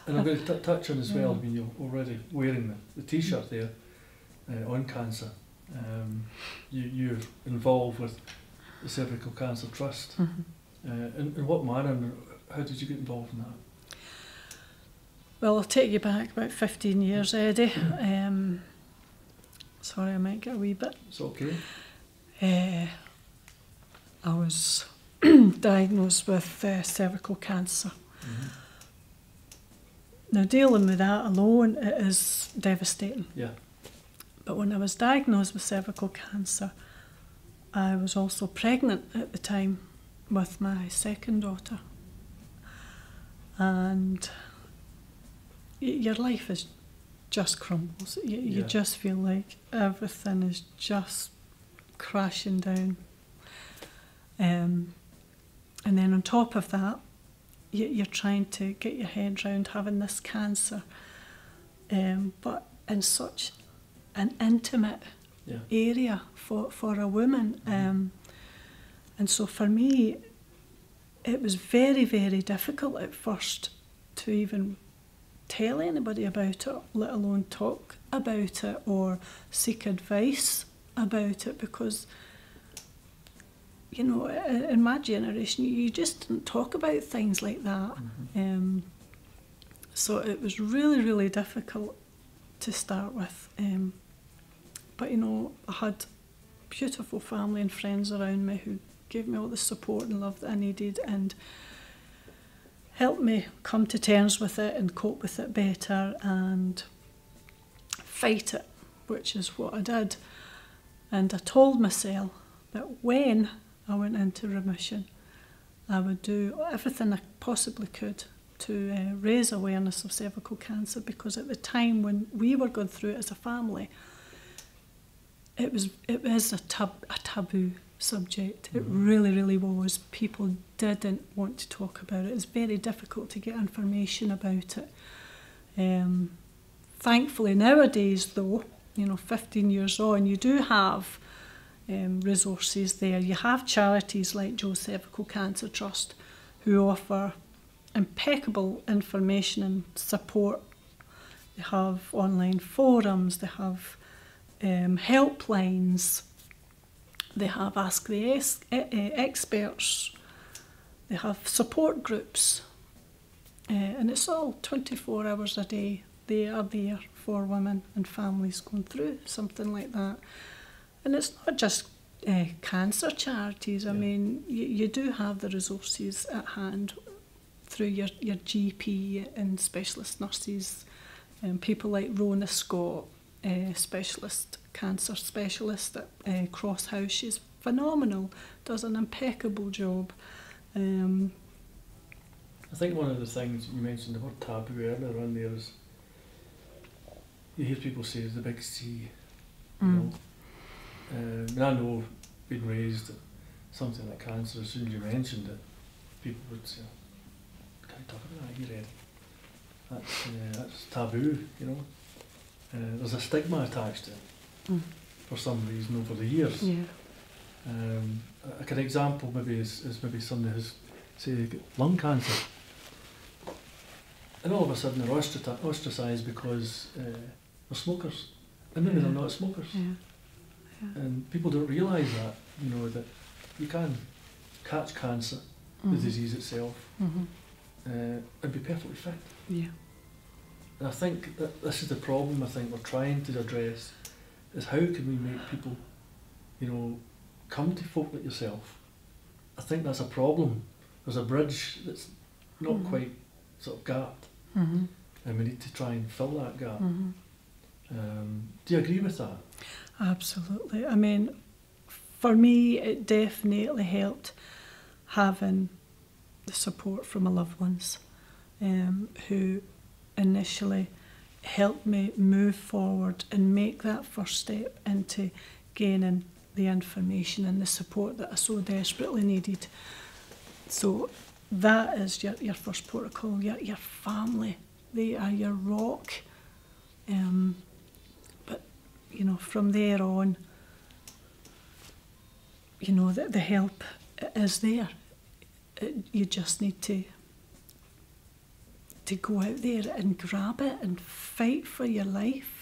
And I'm going to touch on as well, I mean, you're already wearing the T-shirt there on cancer. You're involved with the Cervical Cancer Trust. In what manner and how did you get involved in that? Well, I'll take you back about 15 years, Eddie. Sorry, I might get a wee bit. It's okay. I was diagnosed with cervical cancer. Now, dealing with that alone, it is devastating. Yeah. But when I was diagnosed with cervical cancer, I was also pregnant at the time with my second daughter. And your life is just crumbles. You just feel like everything is just crashing down. And then on top of that, you're trying to get your head round having this cancer, but in such an intimate area for a woman. And so for me, it was very, very difficult at first to even tell anybody about it, let alone talk about it or seek advice about it, because you know, in my generation, you just didn't talk about things like that. So it was really, really difficult to start with. But, you know, I had beautiful family and friends around me who gave me all the support and love that I needed and helped me come to terms with it and cope with it better and fight it, which is what I did. And I told myself that when I went into remission, I would do everything I possibly could to raise awareness of cervical cancer, because at the time when we were going through it as a family, it was a taboo subject. It really, really was. People didn't want to talk about it. It's very difficult to get information about it. Thankfully nowadays, though, you know, 15 years on, you do have resources there. You have charities like Joe's Cervical Cancer Trust who offer impeccable information and support. They have online forums, they have helplines, they have Ask the Experts, they have support groups, and it's all 24 hours a day. They are there for women and families going through something like that. And it's not just cancer charities. I mean, you do have the resources at hand through your GP and specialist nurses, and people like Rona Scott, cancer specialist at Cross House. She's phenomenal, does an impeccable job. I think one of the things you mentioned, the word taboo earlier on there, is you hear people say the big C, you know. And I know, being raised something like cancer, as soon as you mentioned it, people would say, "Can't you talk about that here, Ed? That's taboo, you know." There's a stigma attached to it for some reason over the years. A good example maybe is maybe somebody who's, say, got lung cancer, and all of a sudden they're ostracised because they're smokers, and maybe they're not smokers. And people don't realise that, you know, that you can catch cancer, the disease itself, and be perfectly fit. And I think that this is the problem I think we're trying to address, is how can we make people, you know, come to folk like yourself. I think that's a problem. There's a bridge that's not quite sort of gapped, and we need to try and fill that gap. Do you agree with that? Absolutely. I mean, for me, it definitely helped having the support from my loved ones, who initially helped me move forward and make that first step into gaining the information and the support that I so desperately needed. So that is your first protocol, your family. They are your rock. But, you know, from there on, you know, the help is there. You just need to to go out there and grab it and fight for your life.